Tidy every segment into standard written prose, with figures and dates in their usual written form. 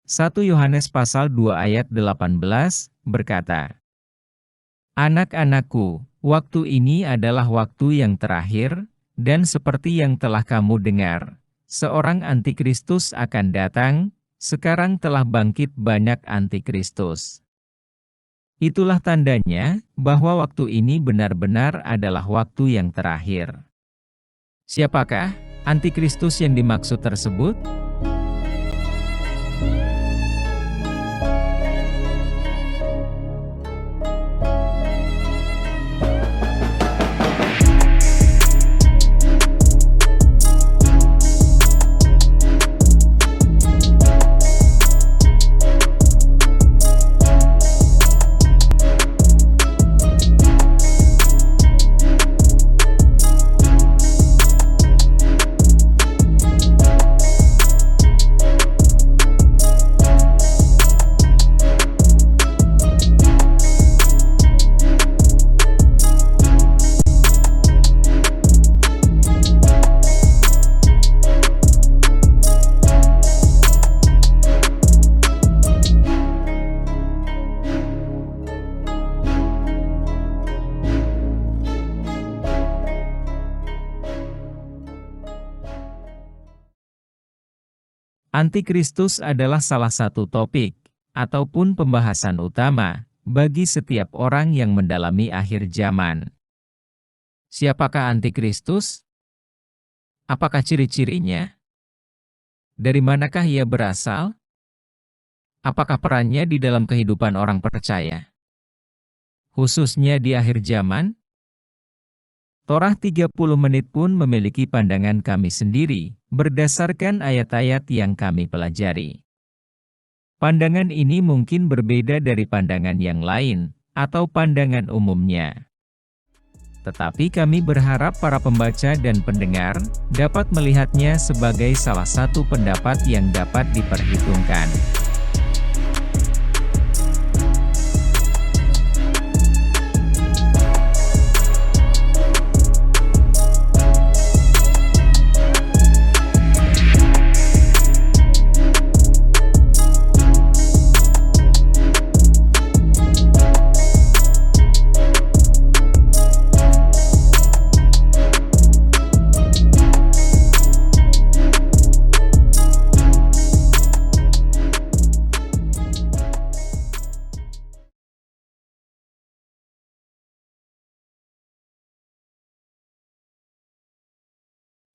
1 Yohanes pasal 2 ayat 18 berkata, "Anak-anakku, waktu ini adalah waktu yang terakhir, dan seperti yang telah kamu dengar, seorang antikristus akan datang, sekarang telah bangkit banyak antikristus. Itulah tandanya bahwa waktu ini benar-benar adalah waktu yang terakhir." Siapakah antikristus yang dimaksud tersebut? Antikristus adalah salah satu topik, ataupun pembahasan utama, bagi setiap orang yang mendalami akhir zaman. Siapakah antikristus? Apakah ciri-cirinya? Dari manakah ia berasal? Apakah perannya di dalam kehidupan orang percaya? Khususnya di akhir zaman? Torah 30 menit pun memiliki pandangan kami sendiri, berdasarkan ayat-ayat yang kami pelajari. Pandangan ini mungkin berbeda dari pandangan yang lain, atau pandangan umumnya. Tetapi kami berharap para pembaca dan pendengar dapat melihatnya sebagai salah satu pendapat yang dapat diperhitungkan.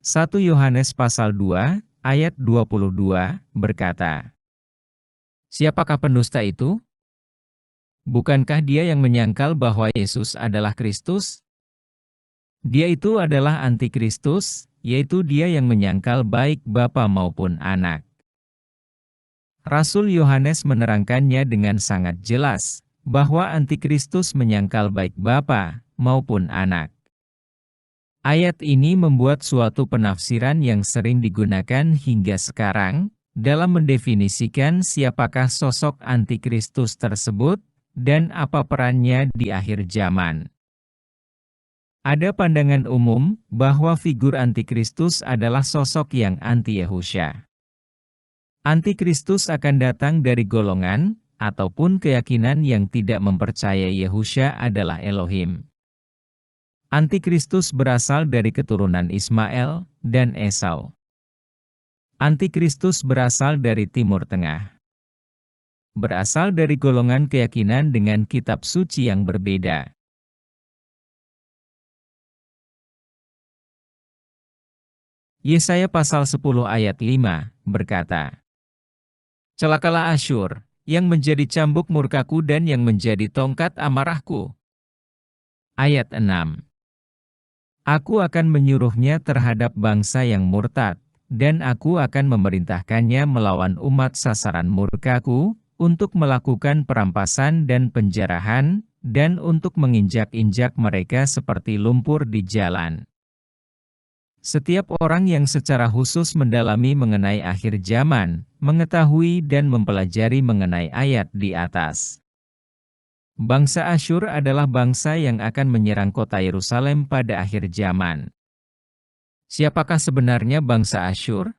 Satu Yohanes pasal 2, ayat 22, berkata, "Siapakah pendusta itu? Bukankah dia yang menyangkal bahwa Yesus adalah Kristus? Dia itu adalah antikristus, yaitu dia yang menyangkal baik Bapa maupun Anak." Rasul Yohanes menerangkannya dengan sangat jelas, bahwa antikristus menyangkal baik Bapa maupun Anak. Ayat ini membuat suatu penafsiran yang sering digunakan hingga sekarang, dalam mendefinisikan siapakah sosok antikristus tersebut, dan apa perannya di akhir zaman. Ada pandangan umum, bahwa figur antikristus adalah sosok yang anti-Yahusya. Antikristus akan datang dari golongan, ataupun keyakinan yang tidak mempercayai Yahusya adalah Elohim. Antikristus berasal dari keturunan Ismail dan Esau. Antikristus berasal dari Timur Tengah. Berasal dari golongan keyakinan dengan kitab suci yang berbeda. Yesaya pasal 10 ayat 5 berkata, "Celakalah Asyur, yang menjadi cambuk murkaku dan yang menjadi tongkat amarahku." Ayat 6. "Aku akan menyuruhnya terhadap bangsa yang murtad, dan aku akan memerintahkannya melawan umat sasaran murkaku, untuk melakukan perampasan dan penjarahan, dan untuk menginjak-injak mereka seperti lumpur di jalan." Setiap orang yang secara khusus mendalami mengenai akhir zaman, mengetahui dan mempelajari mengenai ayat di atas. Bangsa Asyur adalah bangsa yang akan menyerang kota Yerusalem pada akhir zaman. Siapakah sebenarnya bangsa Asyur?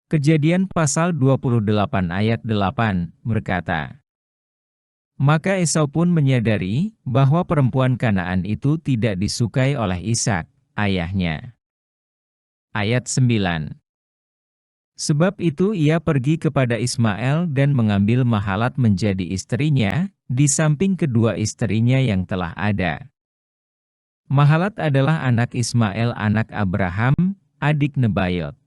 Kejadian pasal 28 ayat 8 berkata, "Maka Esau pun menyadari bahwa perempuan Kanaan itu tidak disukai oleh Ishak, ayahnya." Ayat 9. Sebab itu ia pergi kepada Ismail dan mengambil Mahalat menjadi istrinya, di samping kedua istrinya yang telah ada. Mahalat adalah anak Ismail anak Abraham, adik Nebayot.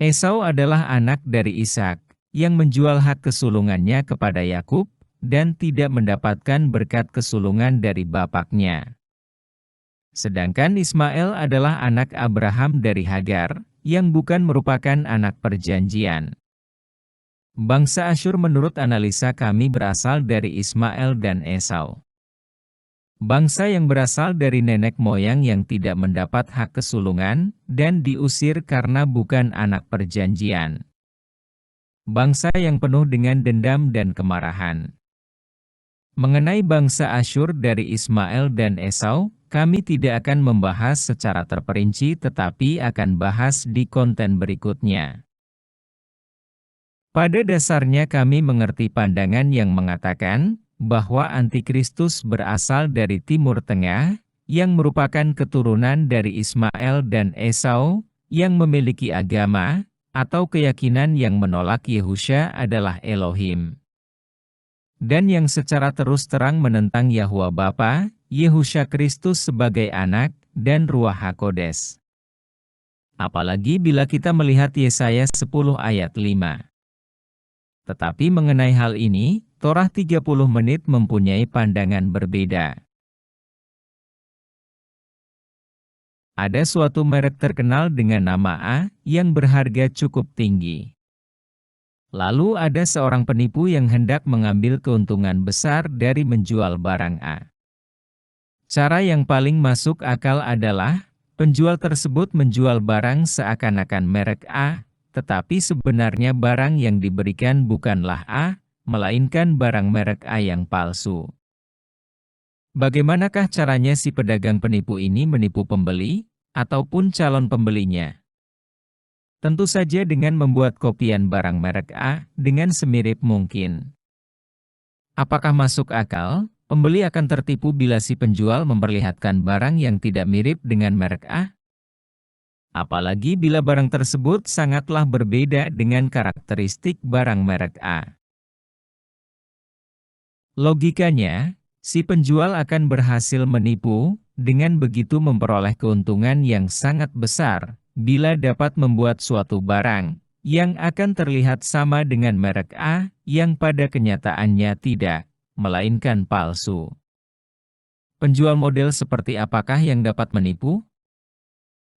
Esau adalah anak dari Ishak, yang menjual hak kesulungannya kepada Yakub, dan tidak mendapatkan berkat kesulungan dari bapaknya. Sedangkan Ismail adalah anak Abraham dari Hagar, yang bukan merupakan anak perjanjian. Bangsa Asyur menurut analisa kami berasal dari Ismail dan Esau. Bangsa yang berasal dari nenek moyang yang tidak mendapat hak kesulungan, dan diusir karena bukan anak perjanjian. Bangsa yang penuh dengan dendam dan kemarahan. Mengenai bangsa Asyur dari Ismail dan Esau, kami tidak akan membahas secara terperinci tetapi akan bahas di konten berikutnya. Pada dasarnya kami mengerti pandangan yang mengatakan bahwa Antikristus berasal dari Timur Tengah, yang merupakan keturunan dari Ismail dan Esau, yang memiliki agama atau keyakinan yang menolak Yehusha adalah Elohim. Dan yang secara terus terang menentang Yahwa Bapa, Yehusha Kristus sebagai anak, dan Ruach HaKodes. Apalagi bila kita melihat Yesaya 10 ayat 5. Tetapi mengenai hal ini, Torah 30 menit mempunyai pandangan berbeda. Ada suatu merek terkenal dengan nama A, yang berharga cukup tinggi. Lalu ada seorang penipu yang hendak mengambil keuntungan besar dari menjual barang A. Cara yang paling masuk akal adalah, penjual tersebut menjual barang seakan-akan merek A, tetapi sebenarnya barang yang diberikan bukanlah A, melainkan barang merek A yang palsu. Bagaimanakah caranya si pedagang penipu ini menipu pembeli, ataupun calon pembelinya? Tentu saja dengan membuat kopian barang merek A, dengan semirip mungkin. Apakah masuk akal, pembeli akan tertipu bila si penjual memperlihatkan barang yang tidak mirip dengan merek A? Apalagi bila barang tersebut sangatlah berbeda dengan karakteristik barang merek A. Logikanya, si penjual akan berhasil menipu, dengan begitu memperoleh keuntungan yang sangat besar, bila dapat membuat suatu barang, yang akan terlihat sama dengan merek A, yang pada kenyataannya tidak, melainkan palsu. Penjual model seperti apakah yang dapat menipu?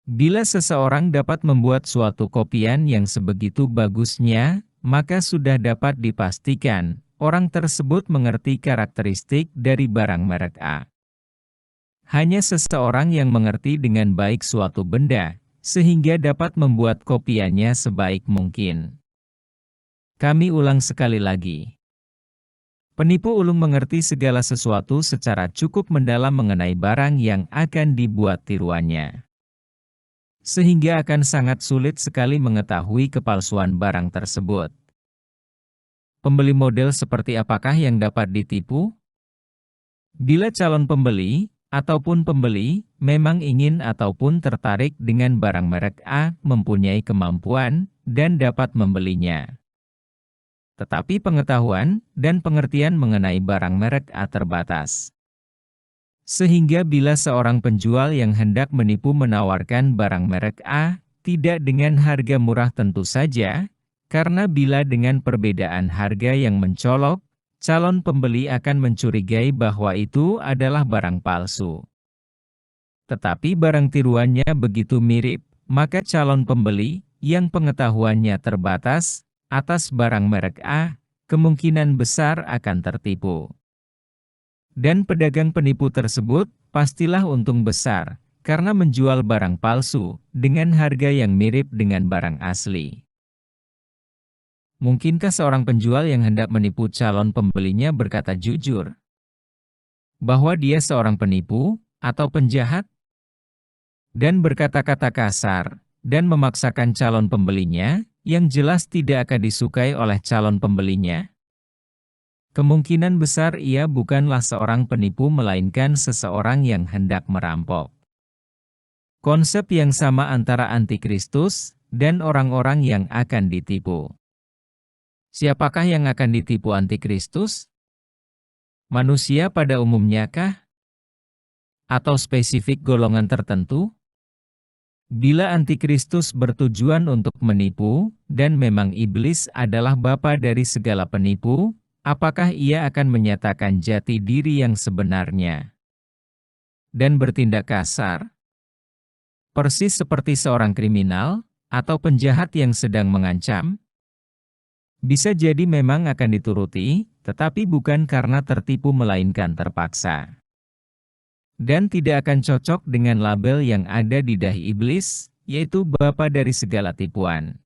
Bila seseorang dapat membuat suatu kopian yang sebegitu bagusnya, maka sudah dapat dipastikan, orang tersebut mengerti karakteristik dari barang merek A. Hanya seseorang yang mengerti dengan baik suatu benda, sehingga dapat membuat kopiannya sebaik mungkin. Kami ulang sekali lagi. Penipu ulung mengerti segala sesuatu secara cukup mendalam mengenai barang yang akan dibuat tiruannya. Sehingga akan sangat sulit sekali mengetahui kepalsuan barang tersebut. Pembeli model seperti apakah yang dapat ditipu? Bila calon pembeli, ataupun pembeli, memang ingin ataupun tertarik dengan barang merek A, mempunyai kemampuan, dan dapat membelinya. Tetapi pengetahuan, dan pengertian mengenai barang merek A terbatas. Sehingga bila seorang penjual yang hendak menipu menawarkan barang merek A, tidak dengan harga murah tentu saja, karena bila dengan perbedaan harga yang mencolok, calon pembeli akan mencurigai bahwa itu adalah barang palsu. Tetapi barang tiruannya begitu mirip, maka calon pembeli, yang pengetahuannya terbatas, atas barang merek A, kemungkinan besar akan tertipu. Dan pedagang penipu tersebut, pastilah untung besar, karena menjual barang palsu, dengan harga yang mirip dengan barang asli. Mungkinkah seorang penjual yang hendak menipu calon pembelinya berkata jujur bahwa dia seorang penipu, atau penjahat? Dan berkata-kata kasar, dan memaksakan calon pembelinya, yang jelas tidak akan disukai oleh calon pembelinya. Kemungkinan besar ia bukanlah seorang penipu melainkan seseorang yang hendak merampok. Konsep yang sama antara antikristus dan orang-orang yang akan ditipu. Siapakah yang akan ditipu antikristus? Manusia pada umumnya kah? Atau spesifik golongan tertentu? Bila antikristus bertujuan untuk menipu, dan memang iblis adalah bapa dari segala penipu, apakah ia akan menyatakan jati diri yang sebenarnya dan bertindak kasar? Persis seperti seorang kriminal atau penjahat yang sedang mengancam? Bisa jadi memang akan dituruti, tetapi bukan karena tertipu melainkan terpaksa. Dan tidak akan cocok dengan label yang ada di dahi iblis, yaitu bapa dari segala tipuan.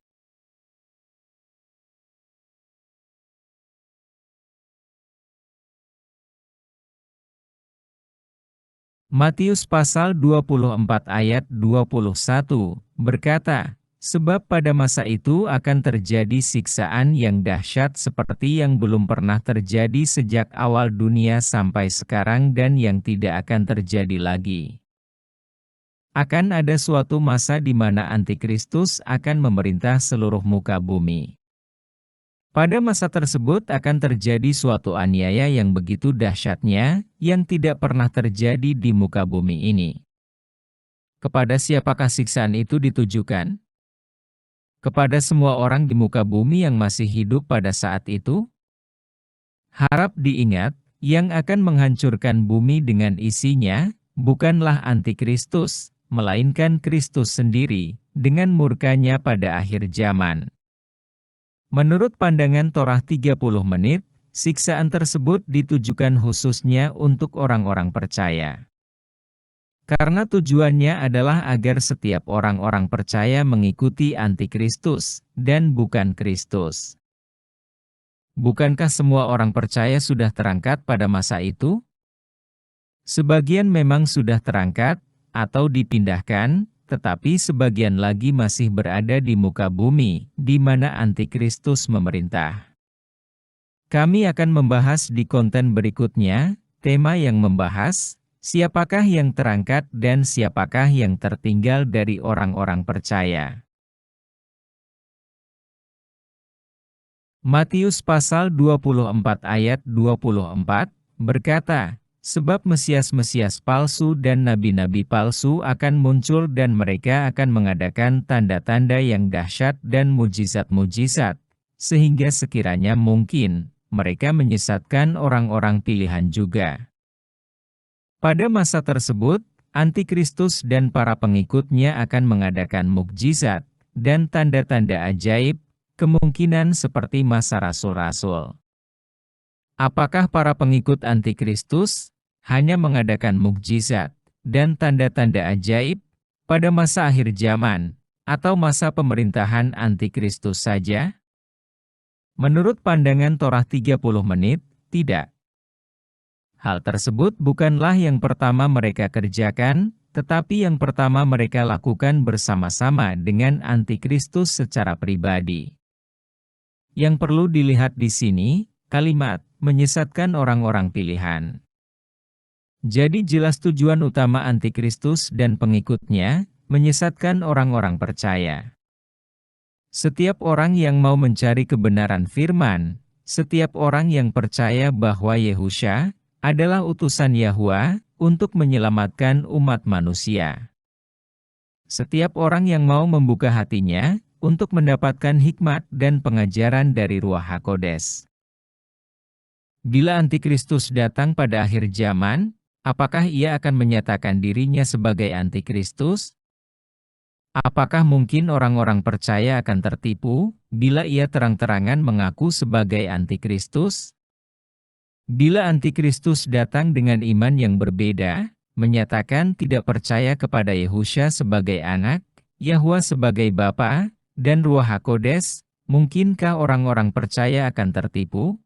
Matius pasal 24 ayat 21 berkata, "Sebab pada masa itu akan terjadi siksaan yang dahsyat seperti yang belum pernah terjadi sejak awal dunia sampai sekarang dan yang tidak akan terjadi lagi." Akan ada suatu masa di mana antikristus akan memerintah seluruh muka bumi. Pada masa tersebut akan terjadi suatu aniaya yang begitu dahsyatnya, yang tidak pernah terjadi di muka bumi ini. Kepada siapakah siksaan itu ditujukan? Kepada semua orang di muka bumi yang masih hidup pada saat itu? Harap diingat, yang akan menghancurkan bumi dengan isinya, bukanlah antikristus, melainkan Kristus sendiri, dengan murkanya pada akhir zaman. Menurut pandangan Torah 30 menit, siksaan tersebut ditujukan khususnya untuk orang-orang percaya. Karena tujuannya adalah agar setiap orang-orang percaya mengikuti antikristus, dan bukan Kristus. Bukankah semua orang percaya sudah terangkat pada masa itu? Sebagian memang sudah terangkat, atau dipindahkan, tetapi sebagian lagi masih berada di muka bumi, di mana antikristus memerintah. Kami akan membahas di konten berikutnya, tema yang membahas, siapakah yang terangkat dan siapakah yang tertinggal dari orang-orang percaya. Matius pasal 24 ayat 24, berkata, "Sebab Mesias-Mesias palsu dan nabi-nabi palsu akan muncul dan mereka akan mengadakan tanda-tanda yang dahsyat dan mujizat-mujizat, sehingga sekiranya mungkin, mereka menyesatkan orang-orang pilihan juga." Pada masa tersebut, antikristus dan para pengikutnya akan mengadakan mukjizat, dan tanda-tanda ajaib, kemungkinan seperti masa rasul-rasul. Apakah para pengikut antikristus hanya mengadakan mukjizat dan tanda-tanda ajaib pada masa akhir zaman atau masa pemerintahan antikristus saja? Menurut pandangan Torah 30 menit, tidak. Hal tersebut bukanlah yang pertama mereka kerjakan, tetapi yang pertama mereka lakukan bersama-sama dengan antikristus secara pribadi. Yang perlu dilihat di sini, kalimat menyesatkan orang-orang pilihan. Jadi jelas tujuan utama antikristus dan pengikutnya, menyesatkan orang-orang percaya. Setiap orang yang mau mencari kebenaran firman, setiap orang yang percaya bahwa Yehusha adalah utusan Yahwa untuk menyelamatkan umat manusia. Setiap orang yang mau membuka hatinya untuk mendapatkan hikmat dan pengajaran dari Ruach HaKodes. Bila antikristus datang pada akhir zaman, apakah ia akan menyatakan dirinya sebagai antikristus? Apakah mungkin orang-orang percaya akan tertipu bila ia terang-terangan mengaku sebagai antikristus? Bila antikristus datang dengan iman yang berbeda, menyatakan tidak percaya kepada Yehusha sebagai anak, Yahwa sebagai Bapa, dan Ruach HaKodes, mungkinkah orang-orang percaya akan tertipu?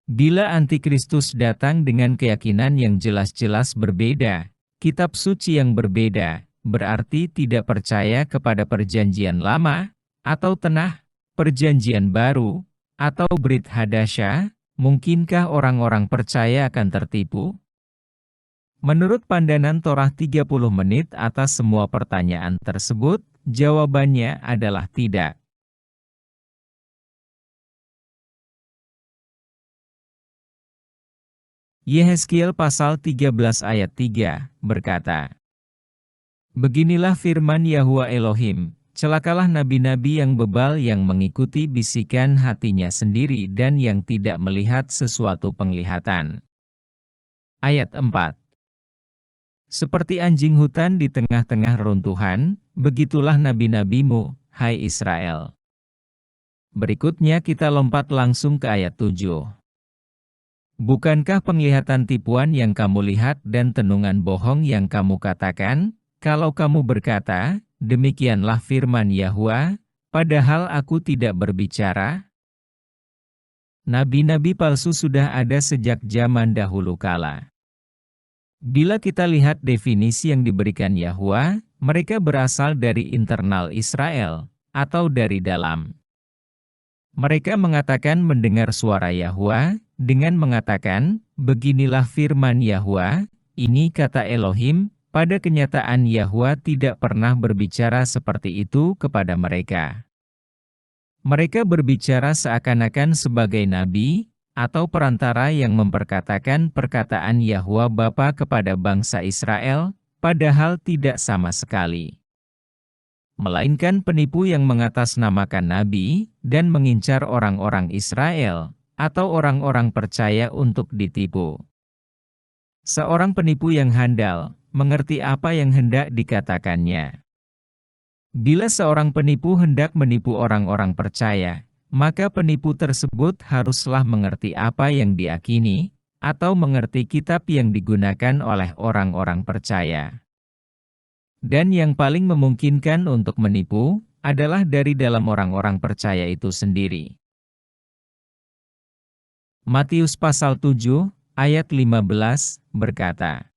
Bila antikristus datang dengan keyakinan yang jelas-jelas berbeda, kitab suci yang berbeda, berarti tidak percaya kepada perjanjian lama, atau Tanakh, perjanjian baru, atau Brit Hadasyah. Mungkinkah orang-orang percaya akan tertipu? Menurut pandangan Torah 30 menit atas semua pertanyaan tersebut, jawabannya adalah tidak. Yehezkiel pasal 13 ayat 3, berkata, "Beginilah firman Yahwa Elohim, celakalah nabi-nabi yang bebal yang mengikuti bisikan hatinya sendiri dan yang tidak melihat sesuatu penglihatan." Ayat 4. Seperti anjing hutan di tengah-tengah reruntuhan, begitulah nabi-nabimu, hai Israel. Berikutnya kita lompat langsung ke ayat 7. Bukankah penglihatan tipuan yang kamu lihat dan tenungan bohong yang kamu katakan, kalau kamu berkata, demikianlah firman Yahwa, padahal aku tidak berbicara? Nabi-nabi palsu sudah ada sejak zaman dahulu kala. Bila kita lihat definisi yang diberikan Yahwa, mereka berasal dari internal Israel, atau dari dalam. Mereka mengatakan mendengar suara Yahwa, dengan mengatakan, beginilah firman Yahwa, ini kata Elohim. Pada kenyataan Yahwa tidak pernah berbicara seperti itu kepada mereka. Mereka berbicara seakan-akan sebagai nabi, atau perantara yang memperkatakan perkataan Yahwa Bapa kepada bangsa Israel, padahal tidak sama sekali. Melainkan penipu yang mengatasnamakan nabi, dan mengincar orang-orang Israel, atau orang-orang percaya untuk ditipu. Seorang penipu yang handal, mengerti apa yang hendak dikatakannya. Bila seorang penipu hendak menipu orang-orang percaya, maka penipu tersebut haruslah mengerti apa yang diakini, atau mengerti kitab yang digunakan oleh orang-orang percaya. Dan yang paling memungkinkan untuk menipu, adalah dari dalam orang-orang percaya itu sendiri. Matius pasal 7, ayat 15, berkata,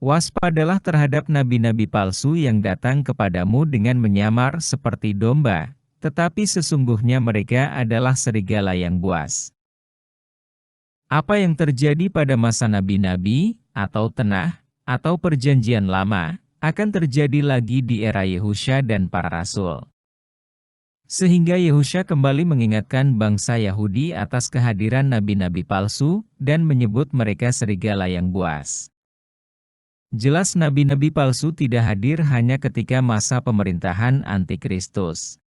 "Waspadalah terhadap nabi-nabi palsu yang datang kepadamu dengan menyamar seperti domba, tetapi sesungguhnya mereka adalah serigala yang buas." Apa yang terjadi pada masa nabi-nabi, atau Tanakh, atau perjanjian lama, akan terjadi lagi di era Yehusha dan para rasul. Sehingga Yehusha kembali mengingatkan bangsa Yahudi atas kehadiran nabi-nabi palsu, dan menyebut mereka serigala yang buas. Jelas nabi-nabi palsu tidak hadir hanya ketika masa pemerintahan Antikristus.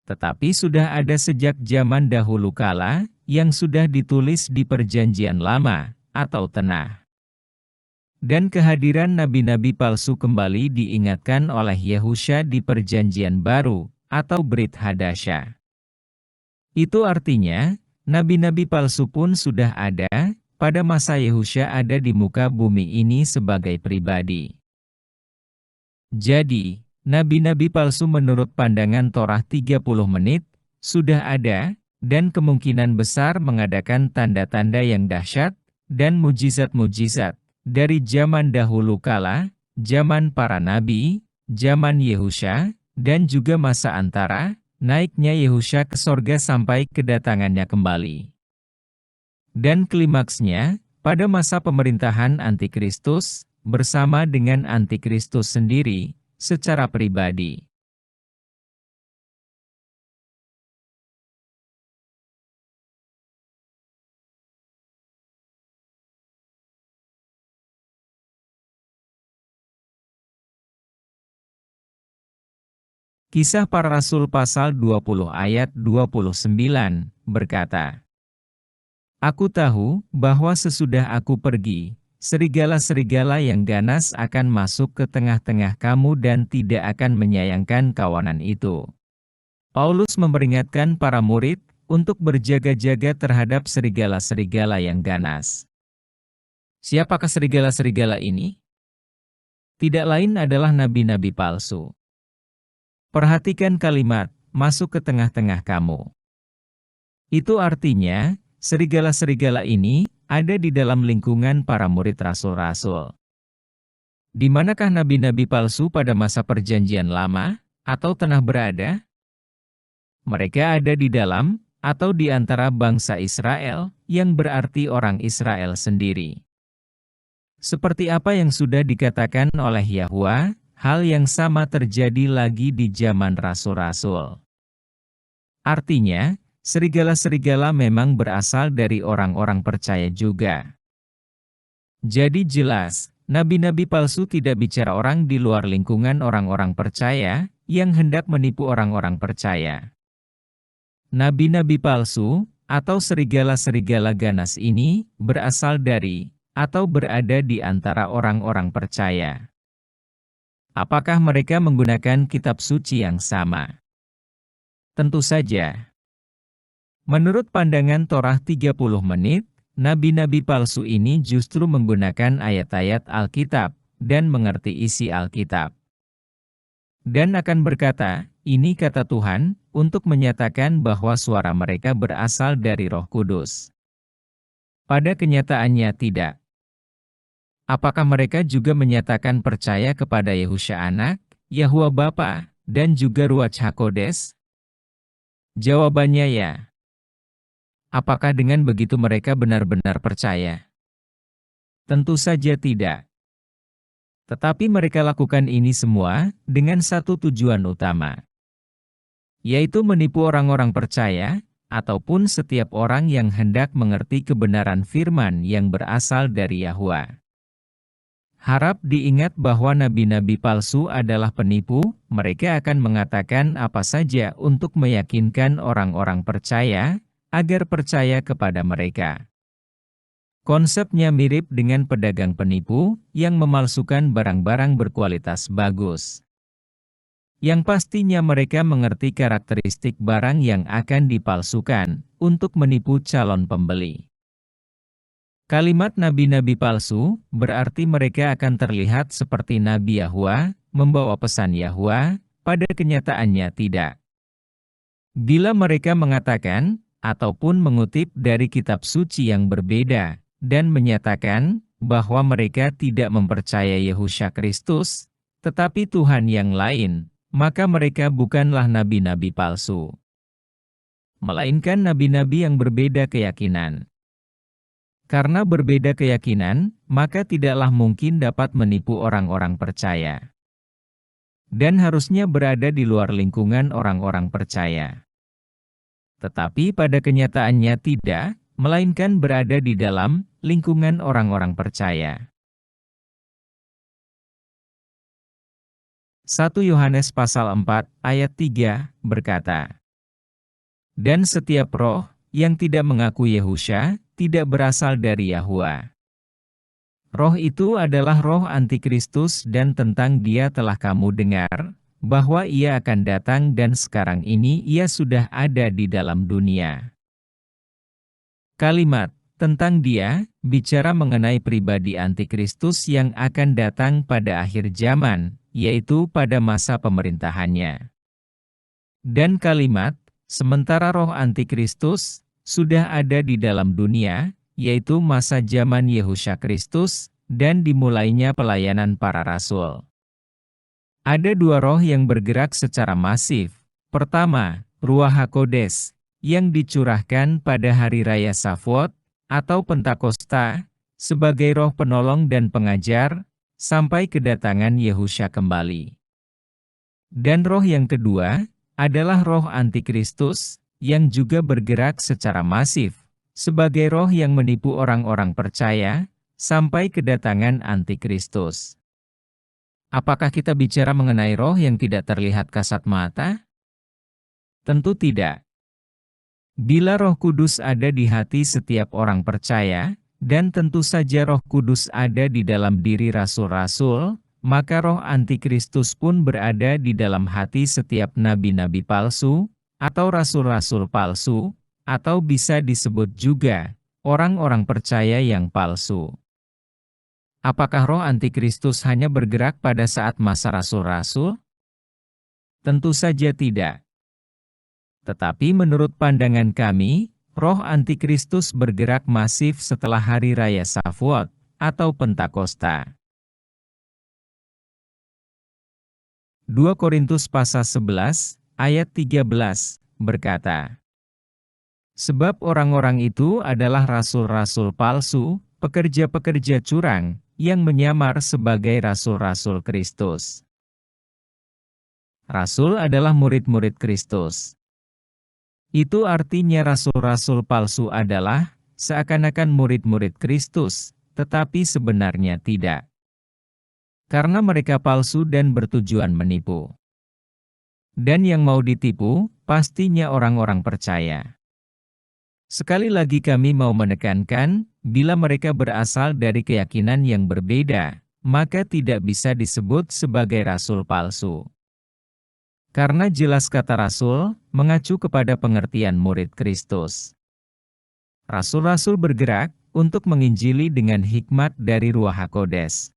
Tetapi sudah ada sejak zaman dahulu kala, yang sudah ditulis di perjanjian lama, atau Tanakh. Dan kehadiran nabi-nabi palsu kembali diingatkan oleh Yehusha di perjanjian baru, atau Brit Hadasyah. Itu artinya, nabi-nabi palsu pun sudah ada, pada masa Yehusha ada di muka bumi ini sebagai pribadi. Jadi, nabi-nabi palsu menurut pandangan Torah 30 menit, sudah ada, dan kemungkinan besar mengadakan tanda-tanda yang dahsyat, dan mujizat-mujizat, dari zaman dahulu kala, zaman para nabi, zaman Yehusha, dan juga masa antara, naiknya Yehusha ke sorga sampai kedatangannya kembali. Dan klimaksnya, pada masa pemerintahan Antikristus, bersama dengan Antikristus sendiri, secara pribadi. Kisah Para Rasul pasal 20 ayat 29, berkata, "Aku tahu bahwa sesudah aku pergi, serigala-serigala yang ganas akan masuk ke tengah-tengah kamu dan tidak akan menyayangkan kawanan itu." Paulus memperingatkan para murid untuk berjaga-jaga terhadap serigala-serigala yang ganas. Siapakah serigala-serigala ini? Tidak lain adalah nabi-nabi palsu. Perhatikan kalimat, masuk ke tengah-tengah kamu. Itu artinya, serigala-serigala ini ada di dalam lingkungan para murid rasul-rasul. Di manakah nabi-nabi palsu pada masa Perjanjian Lama, atau telah berada? Mereka ada di dalam, atau di antara bangsa Israel, yang berarti orang Israel sendiri. Seperti apa yang sudah dikatakan oleh Yahwa, hal yang sama terjadi lagi di zaman rasul-rasul. Artinya, serigala-serigala memang berasal dari orang-orang percaya juga. Jadi jelas, nabi-nabi palsu tidak bicara orang di luar lingkungan orang-orang percaya, yang hendak menipu orang-orang percaya. Nabi-nabi palsu, atau serigala-serigala ganas ini, berasal dari, atau berada di antara orang-orang percaya. Apakah mereka menggunakan kitab suci yang sama? Tentu saja. Menurut pandangan Torah 30 menit, nabi-nabi palsu ini justru menggunakan ayat-ayat Alkitab, dan mengerti isi Alkitab. Dan akan berkata, ini kata Tuhan, untuk menyatakan bahwa suara mereka berasal dari Roh Kudus. Pada kenyataannya tidak. Apakah mereka juga menyatakan percaya kepada Yehusha Anak, Yahwa Bapa, dan juga Ruach HaKodes? Jawabannya ya. Apakah dengan begitu mereka benar-benar percaya? Tentu saja tidak. Tetapi mereka lakukan ini semua dengan satu tujuan utama, yaitu menipu orang-orang percaya, ataupun setiap orang yang hendak mengerti kebenaran firman yang berasal dari Yahwa. Harap diingat bahwa nabi-nabi palsu adalah penipu, mereka akan mengatakan apa saja untuk meyakinkan orang-orang percaya, agar percaya kepada mereka. Konsepnya mirip dengan pedagang penipu, yang memalsukan barang-barang berkualitas bagus. Yang pastinya mereka mengerti karakteristik barang yang akan dipalsukan, untuk menipu calon pembeli. Kalimat nabi-nabi palsu, berarti mereka akan terlihat seperti Nabi Yahwa, membawa pesan Yahwa, pada kenyataannya tidak. Bila mereka mengatakan, ataupun mengutip dari kitab suci yang berbeda, dan menyatakan, bahwa mereka tidak mempercaya Yehusha Kristus, tetapi Tuhan yang lain, maka mereka bukanlah nabi-nabi palsu, melainkan nabi-nabi yang berbeda keyakinan. Karena berbeda keyakinan, maka tidaklah mungkin dapat menipu orang-orang percaya. Dan harusnya berada di luar lingkungan orang-orang percaya. Tetapi pada kenyataannya tidak, melainkan berada di dalam lingkungan orang-orang percaya. 1 Yohanes pasal 4 ayat 3 berkata, dan setiap roh yang tidak mengaku Yehusha, tidak berasal dari Yahwa. Roh itu adalah roh antikristus dan tentang dia telah kamu dengar, bahwa ia akan datang dan sekarang ini ia sudah ada di dalam dunia. Kalimat, tentang dia, bicara mengenai pribadi antikristus yang akan datang pada akhir zaman, yaitu pada masa pemerintahannya. Dan kalimat, sementara roh antikristus, sudah ada di dalam dunia, yaitu masa zaman Yehusha Kristus, dan dimulainya pelayanan para rasul. Ada dua roh yang bergerak secara masif. Pertama, Ruach HaKodes, yang dicurahkan pada hari raya Shavuot, atau Pentakosta, sebagai roh penolong dan pengajar, sampai kedatangan Yehusha kembali. Dan roh yang kedua, adalah roh antikristus, yang juga bergerak secara masif, sebagai roh yang menipu orang-orang percaya, sampai kedatangan antikristus. Apakah kita bicara mengenai roh yang tidak terlihat kasat mata? Tentu tidak. Bila Roh Kudus ada di hati setiap orang percaya, dan tentu saja Roh Kudus ada di dalam diri rasul-rasul, maka roh antikristus pun berada di dalam hati setiap nabi-nabi palsu, atau rasul-rasul palsu, atau bisa disebut juga orang-orang percaya yang palsu. Apakah roh antikristus hanya bergerak pada saat masa rasul-rasul? Tentu saja tidak. Tetapi menurut pandangan kami, roh antikristus bergerak masif setelah hari raya Shavuot, atau Pentakosta. 2 Korintus pasal 11, ayat 13, berkata, "Sebab orang-orang itu adalah rasul-rasul palsu, pekerja-pekerja curang, yang menyamar sebagai rasul-rasul Kristus." Rasul adalah murid-murid Kristus. Itu artinya rasul-rasul palsu adalah seakan-akan murid-murid Kristus, tetapi sebenarnya tidak. Karena mereka palsu dan bertujuan menipu. Dan yang mau ditipu, pastinya orang-orang percaya. Sekali lagi kami mau menekankan, bila mereka berasal dari keyakinan yang berbeda, maka tidak bisa disebut sebagai rasul palsu. Karena jelas kata rasul, mengacu kepada pengertian murid Kristus. Rasul-rasul bergerak untuk menginjili dengan hikmat dari Ruach HaKodes.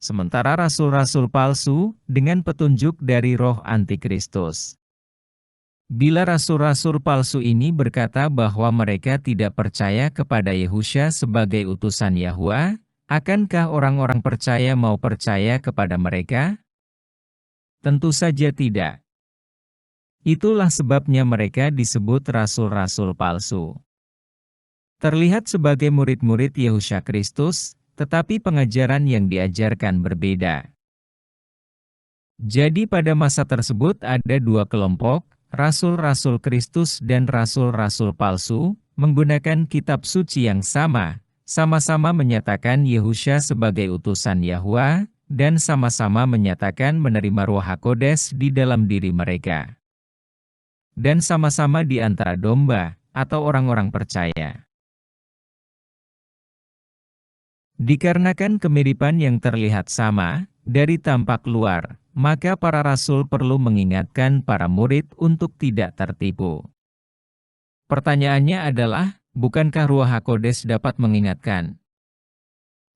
Sementara rasul-rasul palsu dengan petunjuk dari roh antikristus. Bila rasul-rasul palsu ini berkata bahwa mereka tidak percaya kepada Yehusha sebagai utusan Yahwa, akankah orang-orang percaya mau percaya kepada mereka? Tentu saja tidak. Itulah sebabnya mereka disebut rasul-rasul palsu. Terlihat sebagai murid-murid Yehusha Kristus, tetapi pengajaran yang diajarkan berbeda. Jadi pada masa tersebut ada dua kelompok, rasul-rasul Kristus dan rasul-rasul palsu, menggunakan kitab suci yang sama-sama menyatakan Yehusha sebagai utusan Yahwa, dan sama-sama menyatakan menerima Ruach HaKodes di dalam diri mereka. Dan sama-sama di antara domba, atau orang-orang percaya. Dikarenakan kemiripan yang terlihat sama, dari tampak luar, maka para rasul perlu mengingatkan para murid untuk tidak tertipu. Pertanyaannya adalah, bukankah Ruach HaKodes dapat mengingatkan?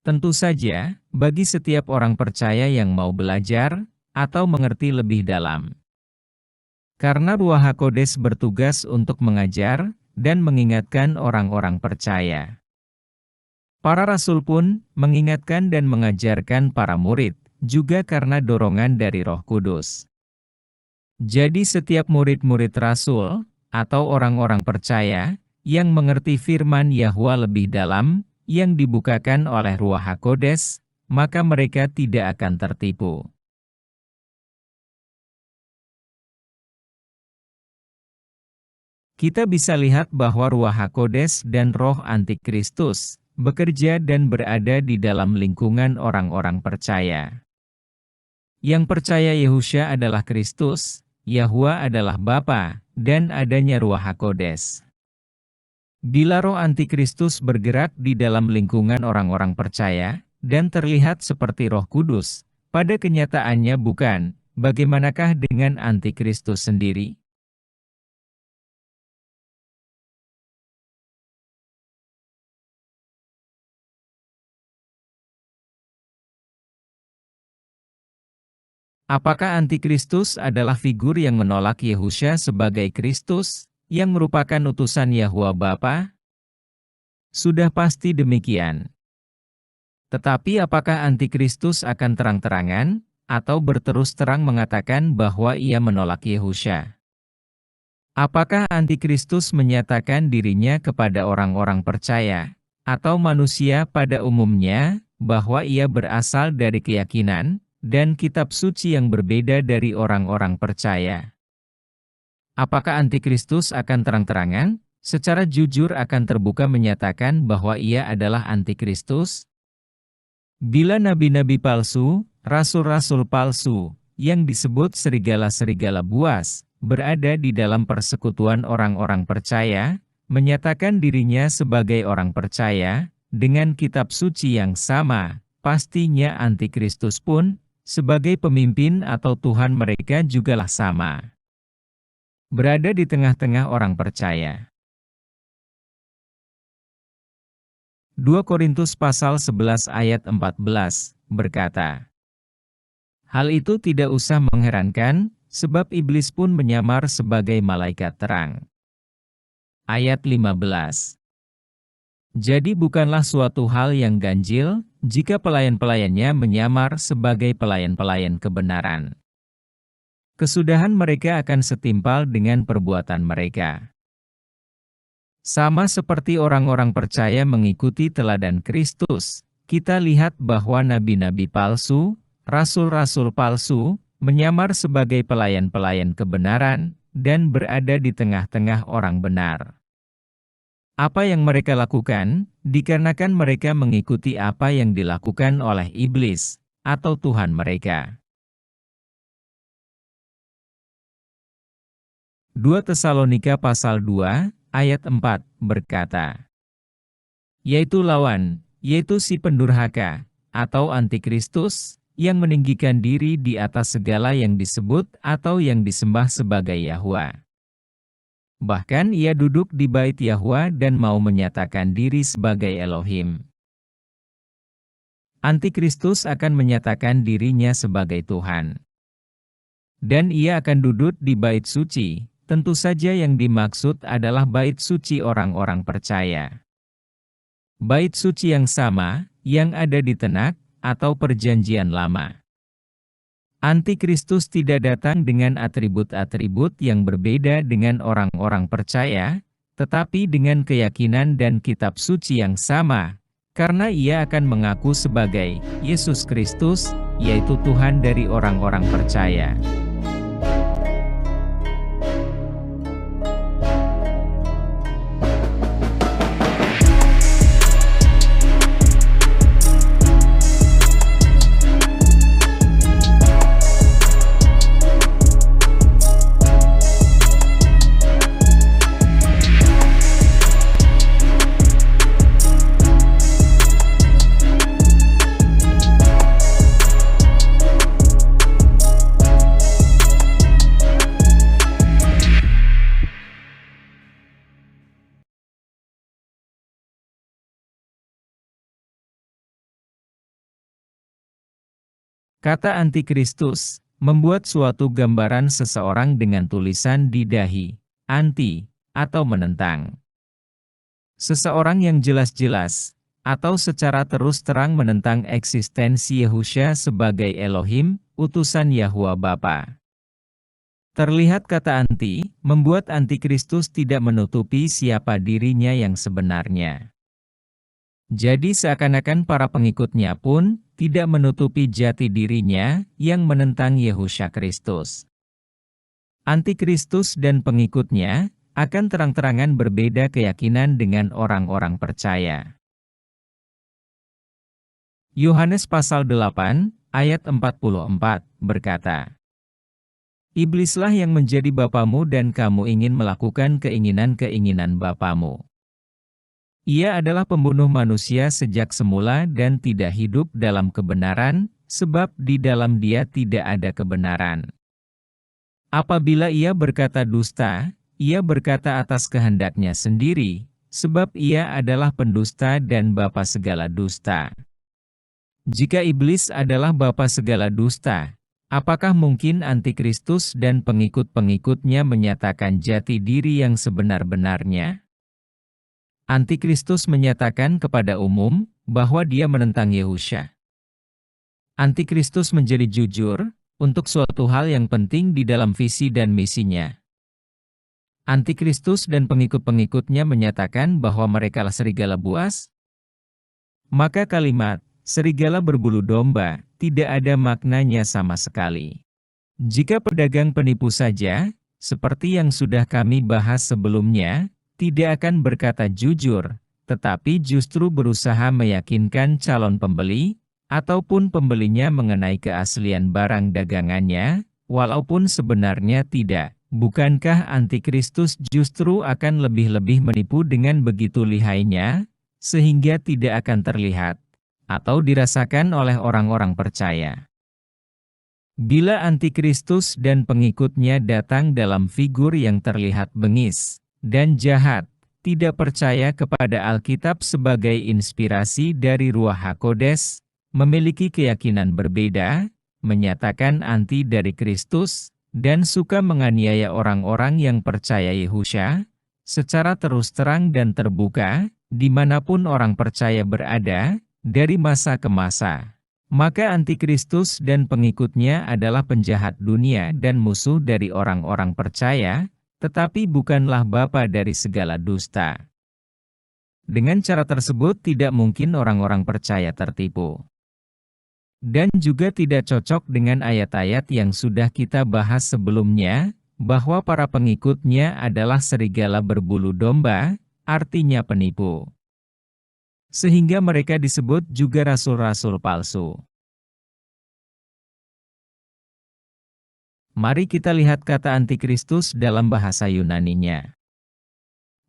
Tentu saja, bagi setiap orang percaya yang mau belajar, atau mengerti lebih dalam. Karena Ruach HaKodes bertugas untuk mengajar, dan mengingatkan orang-orang percaya. Para rasul pun, mengingatkan dan mengajarkan para murid, juga karena dorongan dari Roh Kudus. Jadi setiap murid-murid rasul, atau orang-orang percaya, yang mengerti firman Yahwa lebih dalam, yang dibukakan oleh Ruach HaKodes, maka mereka tidak akan tertipu. Kita bisa lihat bahwa Ruach HaKodes dan roh antikristus bekerja dan berada di dalam lingkungan orang-orang percaya. Yang percaya Yehusha adalah Kristus, Yahwa adalah Bapa, dan adanya Ruach HaKodes. Bila roh antikristus bergerak di dalam lingkungan orang-orang percaya, dan terlihat seperti Roh Kudus, pada kenyataannya bukan, bagaimanakah dengan antikristus sendiri? Apakah antikristus adalah figur yang menolak Yehusha sebagai Kristus, yang merupakan utusan Yahwa Bapa? Sudah pasti demikian. Tetapi apakah antikristus akan terang-terangan, atau berterus terang mengatakan bahwa ia menolak Yehusha? Apakah antikristus menyatakan dirinya kepada orang-orang percaya, atau manusia pada umumnya, bahwa ia berasal dari keyakinan, dan kitab suci yang berbeda dari orang-orang percaya? Apakah antikristus akan terang-terangan, secara jujur akan terbuka menyatakan bahwa ia adalah antikristus? Bila nabi-nabi palsu, rasul-rasul palsu, yang disebut serigala-serigala buas, berada di dalam persekutuan orang-orang percaya, menyatakan dirinya sebagai orang percaya, dengan kitab suci yang sama, pastinya antikristus pun, sebagai pemimpin atau Tuhan mereka jugalah sama. Berada di tengah-tengah orang percaya. 2 Korintus pasal 11 ayat 14, berkata, "Hal itu tidak usah mengherankan, sebab iblis pun menyamar sebagai malaikat terang." Ayat 15. Jadi bukanlah suatu hal yang ganjil, jika pelayan-pelayannya menyamar sebagai pelayan-pelayan kebenaran. kesudahan mereka akan setimpal dengan perbuatan mereka. Sama seperti orang-orang percaya mengikuti teladan Kristus, kita lihat bahwa nabi-nabi palsu, rasul-rasul palsu, menyamar sebagai pelayan-pelayan kebenaran, dan berada di tengah-tengah orang benar. Apa yang mereka lakukan, dikarenakan mereka mengikuti apa yang dilakukan oleh iblis, atau Tuhan mereka. 2 Tesalonika pasal 2, ayat 4, berkata, yaitu lawan, yaitu si pendurhaka, atau antikristus, yang meninggikan diri di atas segala yang disebut atau yang disembah sebagai Yahwa. Bahkan ia duduk di bait Yahwa dan mau menyatakan diri sebagai Elohim. Antikristus akan menyatakan dirinya sebagai Tuhan. Dan ia akan duduk di bait suci, tentu saja yang dimaksud adalah bait suci orang-orang percaya. Bait suci yang sama, yang ada di Tenak, atau Perjanjian Lama. Antikristus tidak datang dengan atribut-atribut yang berbeda dengan orang-orang percaya, tetapi dengan keyakinan dan kitab suci yang sama, karena ia akan mengaku sebagai Yesus Kristus, yaitu Tuhan dari orang-orang percaya. Kata antikristus, membuat suatu gambaran seseorang dengan tulisan di dahi, anti, atau menentang. Seseorang yang jelas-jelas, atau secara terus terang menentang eksistensi Yehusha sebagai Elohim, utusan Yahwa Bapa. Terlihat kata anti, membuat antikristus tidak menutupi siapa dirinya yang sebenarnya. Jadi seakan-akan para pengikutnya pun tidak menutupi jati dirinya yang menentang Yehusha Kristus. Antikristus dan pengikutnya akan terang-terangan berbeda keyakinan dengan orang-orang percaya. Yohanes pasal 8, ayat 44, berkata, iblislah yang menjadi bapamu dan kamu ingin melakukan keinginan-keinginan bapamu. Ia adalah pembunuh manusia sejak semula dan tidak hidup dalam kebenaran, sebab di dalam dia tidak ada kebenaran. Apabila ia berkata dusta, ia berkata atas kehendaknya sendiri, sebab ia adalah pendusta dan bapa segala dusta. Jika iblis adalah bapa segala dusta, apakah mungkin antikristus dan pengikut-pengikutnya menyatakan jati diri yang sebenar-benarnya? Antikristus menyatakan kepada umum bahwa dia menentang Yehusha. Antikristus menjadi jujur untuk suatu hal yang penting di dalam visi dan misinya. Antikristus dan pengikut-pengikutnya menyatakan bahwa merekalah serigala buas. Maka kalimat serigala berbulu domba tidak ada maknanya sama sekali. Jika pedagang penipu saja, seperti yang sudah kami bahas sebelumnya, tidak akan berkata jujur, tetapi justru berusaha meyakinkan calon pembeli, ataupun pembelinya mengenai keaslian barang dagangannya, walaupun sebenarnya tidak. Bukankah antikristus justru akan lebih-lebih menipu dengan begitu lihainya, sehingga tidak akan terlihat, atau dirasakan oleh orang-orang percaya? Bila antikristus dan pengikutnya datang dalam figur yang terlihat bengis dan jahat, tidak percaya kepada Alkitab sebagai inspirasi dari Ruach HaKodes, memiliki keyakinan berbeda, menyatakan anti dari Kristus, dan suka menganiaya orang-orang yang percaya Yehusha, secara terus terang dan terbuka, dimanapun orang percaya berada, dari masa ke masa. Maka antikristus dan pengikutnya adalah penjahat dunia dan musuh dari orang-orang percaya, tetapi bukanlah bapa dari segala dusta. Dengan cara tersebut tidak mungkin orang-orang percaya tertipu. Dan juga tidak cocok dengan ayat-ayat yang sudah kita bahas sebelumnya, bahwa para pengikutnya adalah serigala berbulu domba, artinya penipu. Sehingga mereka disebut juga rasul-rasul palsu. Mari kita lihat kata antikristus dalam bahasa Yunaninya.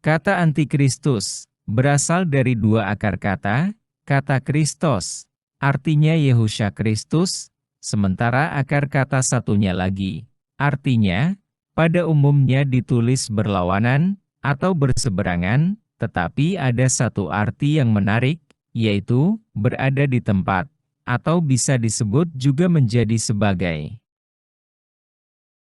Kata antikristus berasal dari dua akar kata Kristos, artinya Yehusha Kristus, sementara akar kata satunya lagi, artinya, pada umumnya ditulis berlawanan, atau berseberangan, tetapi ada satu arti yang menarik, yaitu, berada di tempat, atau bisa disebut juga menjadi sebagai.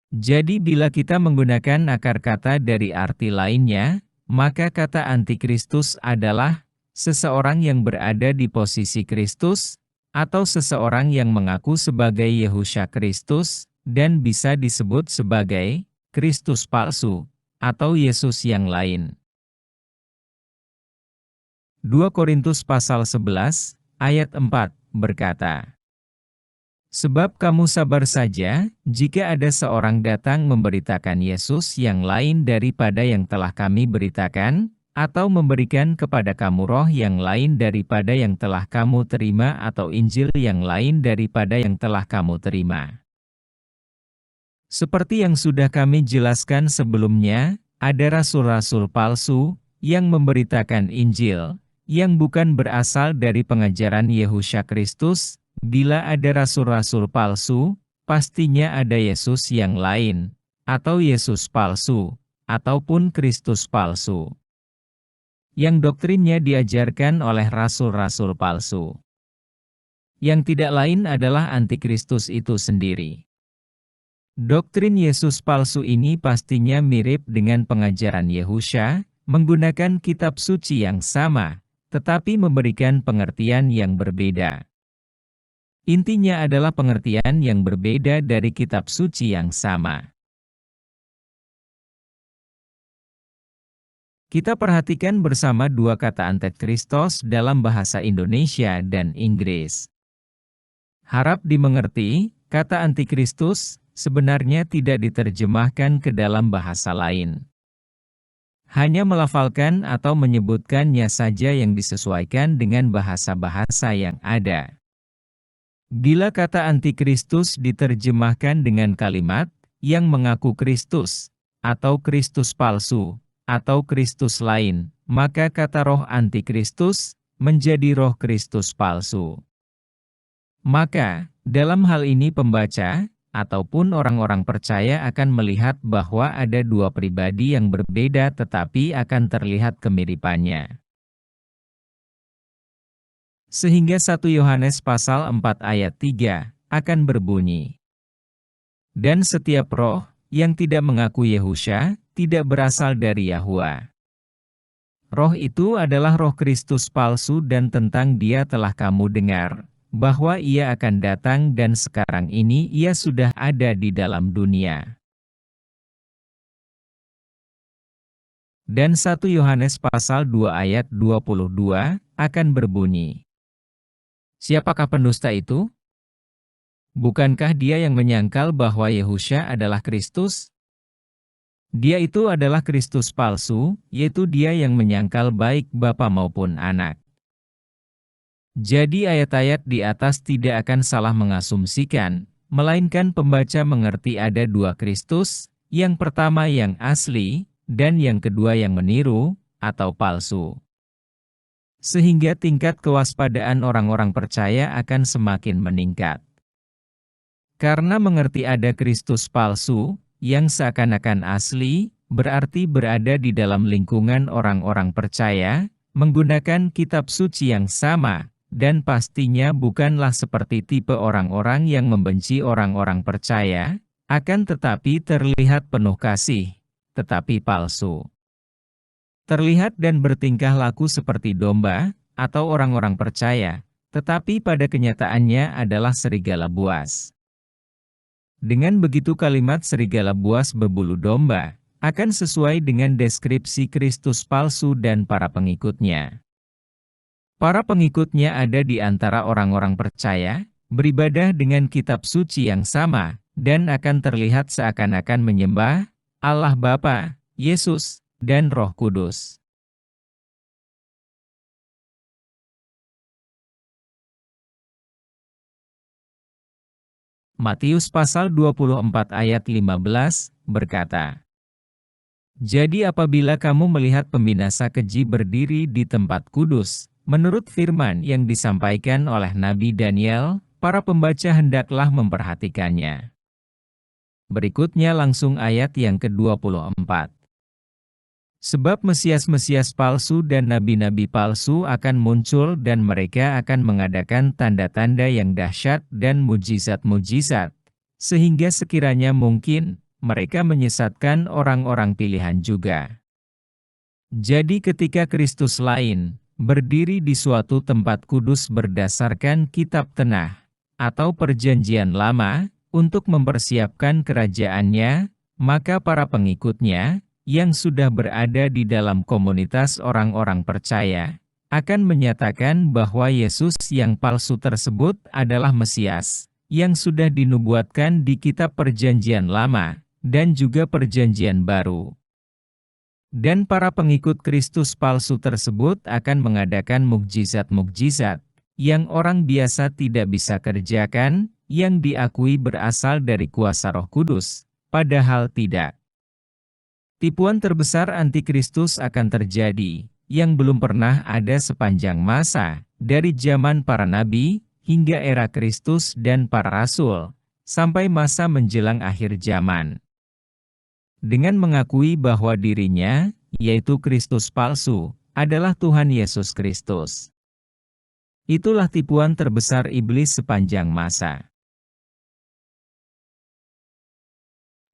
Jadi bila kita menggunakan akar kata dari arti lainnya, maka kata antikristus adalah seseorang yang berada di posisi Kristus, atau seseorang yang mengaku sebagai Yehusha Kristus, dan bisa disebut sebagai Kristus palsu, atau Yesus yang lain. 2 Korintus pasal 11, ayat 4, berkata, "Sebab kamu sabar saja, jika ada seorang datang memberitakan Yesus yang lain daripada yang telah kami beritakan, atau memberikan kepada kamu roh yang lain daripada yang telah kamu terima atau Injil yang lain daripada yang telah kamu terima." Seperti yang sudah kami jelaskan sebelumnya, ada rasul-rasul palsu yang memberitakan Injil, yang bukan berasal dari pengajaran Yehusha Kristus. Bila ada rasul-rasul palsu, pastinya ada Yesus yang lain, atau Yesus palsu, ataupun Kristus palsu, yang doktrinnya diajarkan oleh rasul-rasul palsu. Yang tidak lain adalah antikristus itu sendiri. Doktrin Yesus palsu ini pastinya mirip dengan pengajaran Yehusha, menggunakan kitab suci yang sama, tetapi memberikan pengertian yang berbeda. Intinya adalah pengertian yang berbeda dari kitab suci yang sama. Kita perhatikan bersama dua kata antikristos dalam bahasa Indonesia dan Inggris. Harap dimengerti, kata antikristus sebenarnya tidak diterjemahkan ke dalam bahasa lain. Hanya melafalkan atau menyebutkannya saja yang disesuaikan dengan bahasa-bahasa yang ada. Bila kata antikristus diterjemahkan dengan kalimat yang mengaku Kristus, atau Kristus palsu, atau Kristus lain, maka kata roh antikristus menjadi roh Kristus palsu. Maka, dalam hal ini pembaca, ataupun orang-orang percaya akan melihat bahwa ada dua pribadi yang berbeda tetapi akan terlihat kemiripannya. Sehingga 1 Yohanes pasal 4 ayat 3 akan berbunyi, "Dan setiap roh yang tidak mengaku Yehusha tidak berasal dari Yahwa." Roh itu adalah roh Kristus palsu dan tentang dia telah kamu dengar, bahwa ia akan datang dan sekarang ini ia sudah ada di dalam dunia. Dan 1 Yohanes pasal 2 ayat 22 akan berbunyi, "Siapakah pendusta itu? Bukankah dia yang menyangkal bahwa Yehusha adalah Kristus? Dia itu adalah Kristus palsu, yaitu dia yang menyangkal baik Bapa maupun Anak." Jadi ayat-ayat di atas tidak akan salah mengasumsikan, melainkan pembaca mengerti ada dua Kristus, yang pertama yang asli, dan yang kedua yang meniru, atau palsu. Sehingga tingkat kewaspadaan orang-orang percaya akan semakin meningkat. Karena mengerti ada Kristus palsu, yang seakan-akan asli, berarti berada di dalam lingkungan orang-orang percaya, menggunakan kitab suci yang sama, dan pastinya bukanlah seperti tipe orang-orang yang membenci orang-orang percaya, akan tetapi terlihat penuh kasih, tetapi palsu. Terlihat dan bertingkah laku seperti domba, atau orang-orang percaya, tetapi pada kenyataannya adalah serigala buas. Dengan begitu kalimat serigala buas berbulu domba akan sesuai dengan deskripsi Kristus palsu dan para pengikutnya. Para pengikutnya ada di antara orang-orang percaya, beribadah dengan kitab suci yang sama, dan akan terlihat seakan-akan menyembah Allah Bapa, Yesus, dan Roh Kudus. Matius pasal 24 ayat 15, berkata, "Jadi apabila kamu melihat pembinasa keji berdiri di tempat kudus, menurut firman yang disampaikan oleh Nabi Daniel, para pembaca hendaklah memperhatikannya." Berikutnya langsung ayat yang ke-24. Sebab Mesias-Mesias palsu dan nabi-nabi palsu akan muncul dan mereka akan mengadakan tanda-tanda yang dahsyat dan mujizat-mujizat, sehingga sekiranya mungkin, mereka menyesatkan orang-orang pilihan juga. Jadi ketika Kristus lain, berdiri di suatu tempat kudus berdasarkan kitab tenah, atau perjanjian lama, untuk mempersiapkan kerajaannya, maka para pengikutnya, yang sudah berada di dalam komunitas orang-orang percaya, akan menyatakan bahwa Yesus yang palsu tersebut adalah Mesias, yang sudah dinubuatkan di kitab perjanjian lama, dan juga perjanjian baru. Dan para pengikut Kristus palsu tersebut akan mengadakan mukjizat-mukjizat, yang orang biasa tidak bisa kerjakan, yang diakui berasal dari kuasa Roh Kudus, padahal tidak. Tipuan terbesar antikristus akan terjadi, yang belum pernah ada sepanjang masa, dari zaman para nabi, hingga era Kristus dan para rasul, sampai masa menjelang akhir zaman. Dengan mengakui bahwa dirinya, yaitu Kristus palsu, adalah Tuhan Yesus Kristus. Itulah tipuan terbesar iblis sepanjang masa.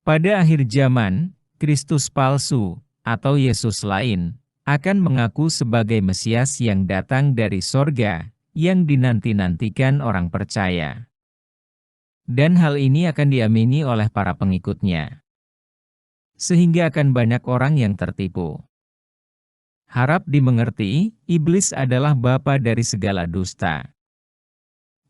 Pada akhir zaman, Kristus palsu, atau Yesus lain, akan mengaku sebagai Mesias yang datang dari sorga, yang dinanti-nantikan orang percaya. Dan hal ini akan diamini oleh para pengikutnya. Sehingga akan banyak orang yang tertipu. Harap dimengerti, iblis adalah bapa dari segala dusta.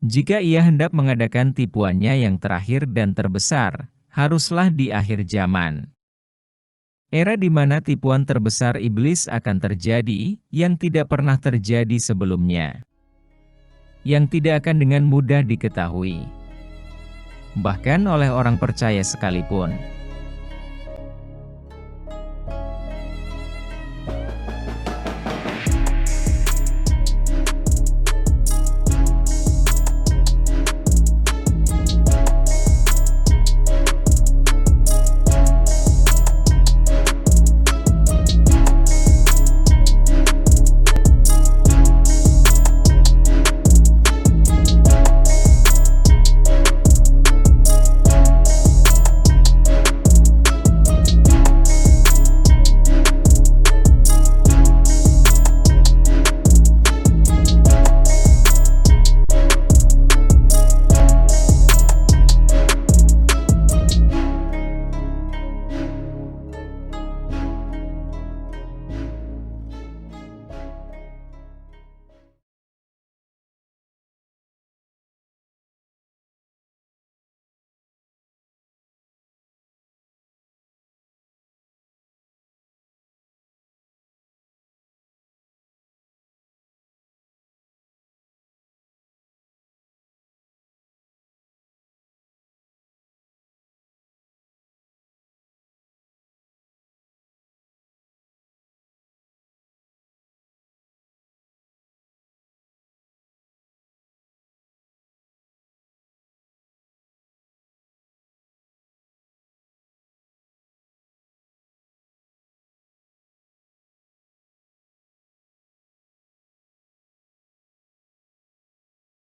Jika ia hendak mengadakan tipuannya yang terakhir dan terbesar, haruslah di akhir zaman. Era di mana tipuan terbesar iblis akan terjadi, yang tidak pernah terjadi sebelumnya. Yang tidak akan dengan mudah diketahui. Bahkan oleh orang percaya sekalipun.